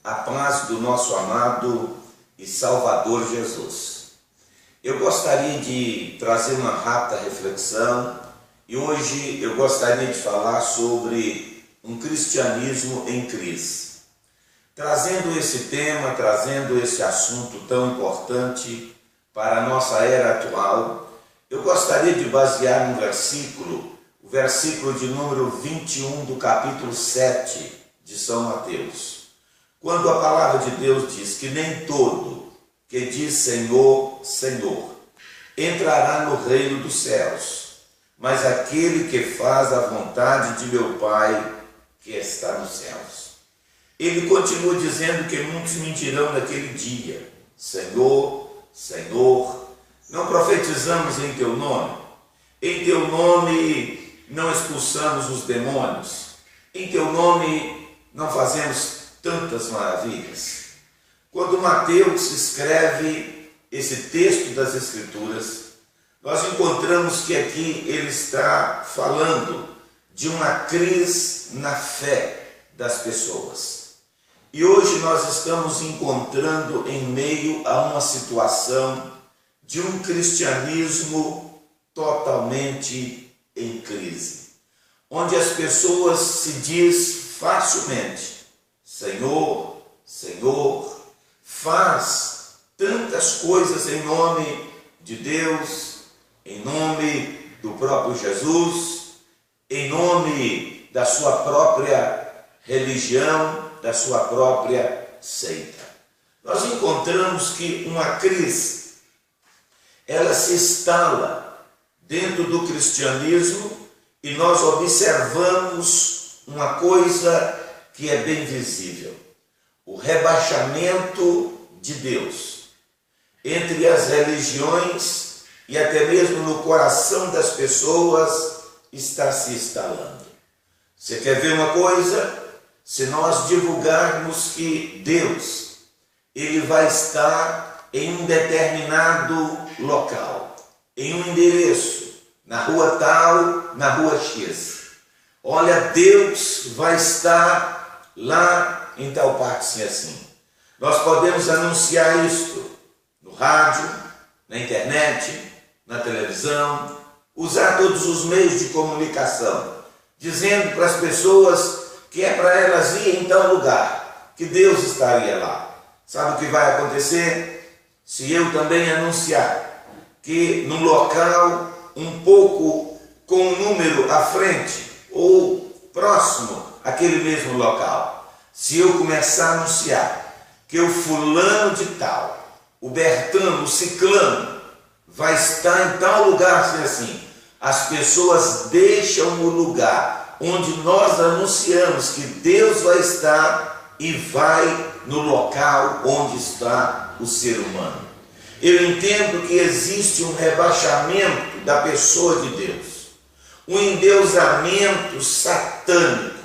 a paz do nosso amado e Salvador Jesus. Eu gostaria de trazer uma rápida reflexão e hoje eu gostaria de falar sobre um cristianismo em crise. Trazendo esse tema, trazendo esse assunto tão importante para a nossa era atual, eu gostaria de basear no versículo, o versículo de número 21 do capítulo 7 de São Mateus. Quando a palavra de Deus diz que nem todo que diz Senhor, Senhor, entrará no reino dos céus, mas aquele que faz a vontade de meu Pai que está nos céus. Ele continua dizendo que muitos mentirão naquele dia: Senhor, Senhor, não profetizamos em teu nome? Em teu nome não expulsamos os demônios? Em teu nome não fazemos tantas maravilhas? Quando Mateus escreve esse texto das Escrituras, nós encontramos que aqui ele está falando de uma crise na fé das pessoas. E hoje nós estamos encontrando em meio a uma situação de um cristianismo totalmente em crise, onde as pessoas se diz facilmente: Senhor, Senhor, faz tantas coisas em nome de Deus, em nome do próprio Jesus, em nome da sua própria religião, da sua própria seita. Nós encontramos que uma crise, ela se instala dentro do cristianismo e nós observamos uma coisa que é bem visível: o rebaixamento de Deus entre as religiões e até mesmo no coração das pessoas está se instalando. Você quer ver uma coisa? Se nós divulgarmos que Deus, ele vai estar em um determinado local, em um endereço, na rua tal, na rua X. Olha, Deus vai estar lá em tal parte assim. Nós podemos anunciar isto no rádio, na internet, na televisão, usar todos os meios de comunicação, dizendo para as pessoas que é para elas ir em tal lugar, que Deus estaria lá. Sabe o que vai acontecer? Se eu também anunciar que num local um pouco com um número à frente ou próximo àquele mesmo local, se eu começar a anunciar que o fulano de tal, o Bertano, o Ciclano, vai estar em tal lugar assim, as pessoas deixam o lugar onde nós anunciamos que Deus vai estar e vai no local onde está o ser humano. Eu entendo que existe um rebaixamento da pessoa de Deus, um endeusamento satânico,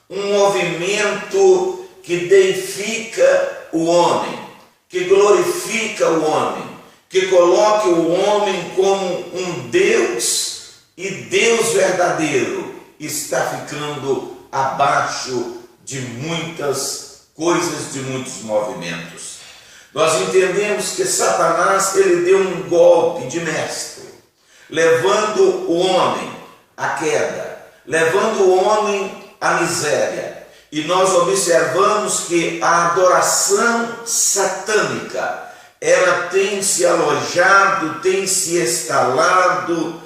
um movimento que deifica o homem, que glorifica o homem, que coloca o homem como um Deus, e Deus verdadeiro está ficando abaixo de muitas coisas, de muitos movimentos. Nós entendemos que Satanás, ele deu um golpe de mestre, levando o homem à queda, levando o homem à miséria. E nós observamos que a adoração satânica, ela tem se alojado, tem se instalado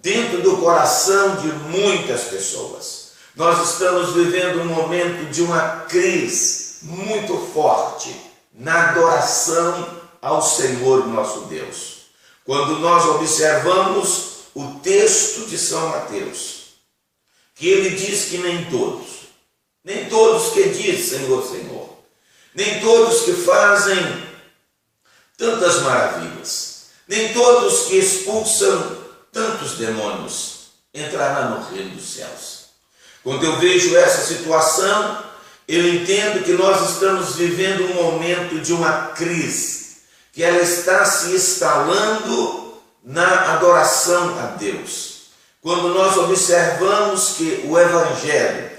dentro do coração de muitas pessoas. Nós estamos vivendo um momento de uma crise muito forte na adoração ao Senhor nosso Deus. Quando nós observamos o texto de São Mateus, que ele diz que nem todos que dizem Senhor, Senhor, nem todos que fazem tantas maravilhas, nem todos que expulsam tantos demônios entrará no reino dos céus. Quando eu vejo essa situação, eu entendo que nós estamos vivendo um momento de uma crise, que ela está se instalando na adoração a Deus. Quando nós observamos que o Evangelho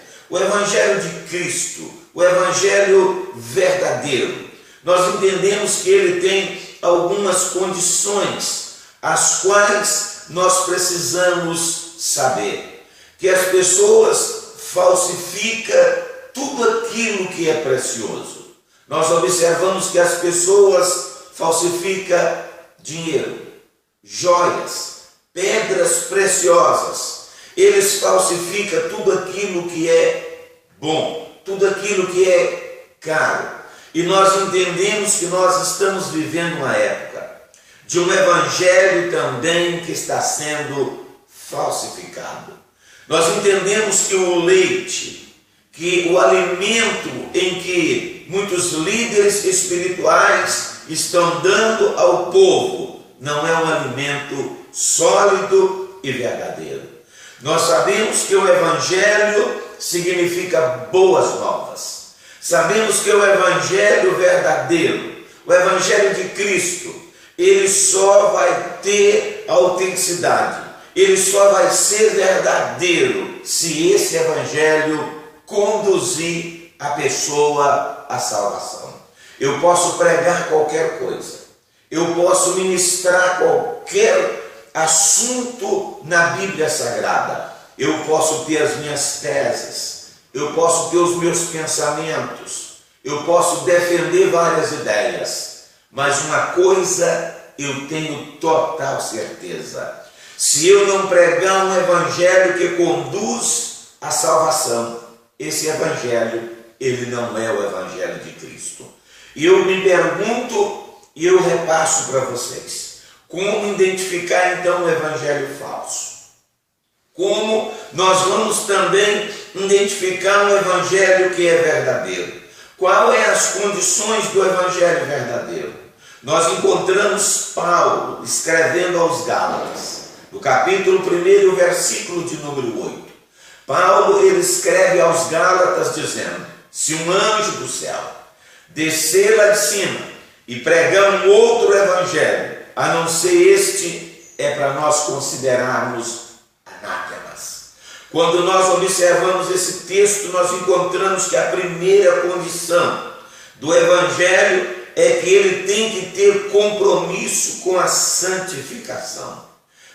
de Cristo, o evangelho verdadeiro, nós entendemos que ele tem algumas condições as quais nós precisamos saber. Que as pessoas falsificam tudo aquilo que é precioso. Nós observamos que as pessoas falsificam dinheiro, joias, pedras preciosas. Eles falsificam tudo aquilo que é bom, tudo aquilo que é caro. E nós entendemos que nós estamos vivendo uma época de um evangelho também que está sendo falsificado. Nós entendemos que o leite, que o alimento em que muitos líderes espirituais estão dando ao povo, não é um alimento sólido e verdadeiro. Nós sabemos que o evangelho significa boas novas. Sabemos que o evangelho verdadeiro, o evangelho de Cristo, ele só vai ter autenticidade, ele só vai ser verdadeiro se esse evangelho conduzir a pessoa à salvação. Eu posso pregar qualquer coisa, eu posso ministrar qualquer assunto na Bíblia Sagrada, eu posso ter as minhas teses, eu posso ter os meus pensamentos, eu posso defender várias ideias, mas uma coisa eu tenho total certeza: se eu não pregar um evangelho que conduz à salvação, esse evangelho, ele não é o evangelho de Cristo. E eu me pergunto e eu repasso para vocês: como identificar então o evangelho falso? Como nós vamos também identificar um evangelho que é verdadeiro? Quais as condições do evangelho verdadeiro? Nós encontramos Paulo escrevendo aos Gálatas, no capítulo 1, versículo de número 8. Paulo, ele escreve aos Gálatas dizendo: se um anjo do céu descer lá de cima e pregar um outro evangelho, a não ser este, é para nós considerarmos anátemas. Quando nós observamos esse texto, nós encontramos que a primeira condição do evangelho é que ele tem que ter compromisso com a santificação.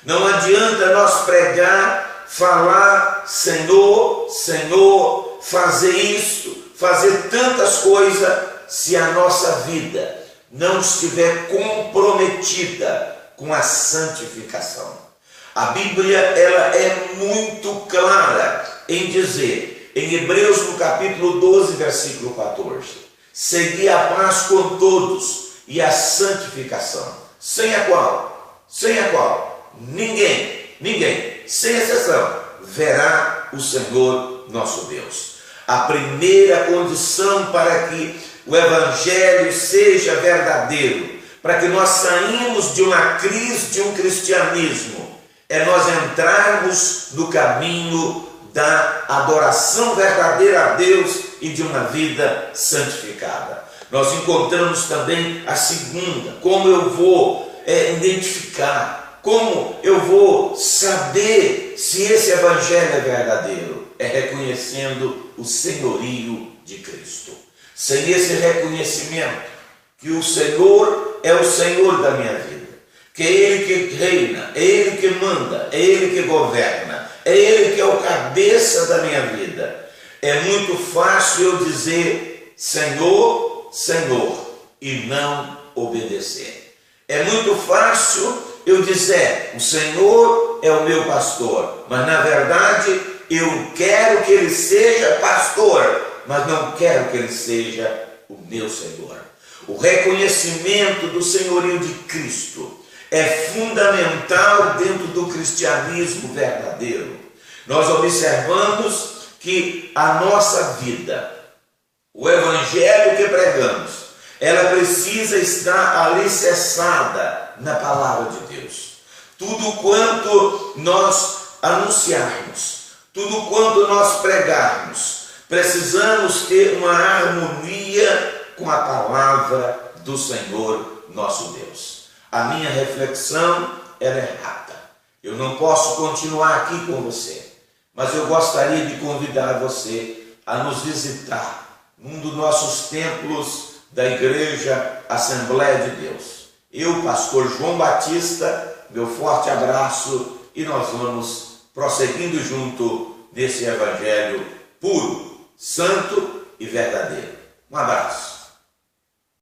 Não adianta nós pregar, falar Senhor, Senhor, fazer isso, fazer tantas coisas, se a nossa vida não estiver comprometida com a santificação. A Bíblia, ela é muito clara em dizer, em Hebreus no capítulo 12, versículo 14, segui a paz com todos e a santificação, sem a qual ninguém, sem exceção, verá o Senhor nosso Deus. A primeira condição para que o evangelho seja verdadeiro, para que nós saímos de uma crise de um cristianismo, é nós entrarmos no caminho da adoração verdadeira a Deus e de uma vida santificada. Nós encontramos também a segunda: como eu vou identificar, como eu vou saber se esse evangelho é verdadeiro? É reconhecendo o senhorio de Cristo. Sem esse reconhecimento que o Senhor é o Senhor da minha vida, que é Ele que reina, é Ele que manda, é Ele que governa, é Ele que é o cabeça da minha vida, é muito fácil eu dizer Senhor, Senhor e não obedecer. É muito fácil eu dizer o Senhor é o meu pastor, mas na verdade eu quero que Ele seja pastor, mas não quero que Ele seja o meu Senhor. O reconhecimento do senhorio de Cristo é fundamental dentro do cristianismo verdadeiro. Nós observamos que a nossa vida, o evangelho que pregamos, ela precisa estar alicerçada na palavra de Deus. Tudo quanto nós anunciarmos, tudo quanto nós pregarmos, precisamos ter uma harmonia com a palavra do Senhor nosso Deus. A minha reflexão ela é rápida. Eu não posso continuar aqui com você, mas eu gostaria de convidar você a nos visitar num dos nossos templos da Igreja Assembleia de Deus. Eu, pastor João Batista, meu forte abraço e nós vamos prosseguindo junto nesse evangelho puro, santo e verdadeiro. Um abraço.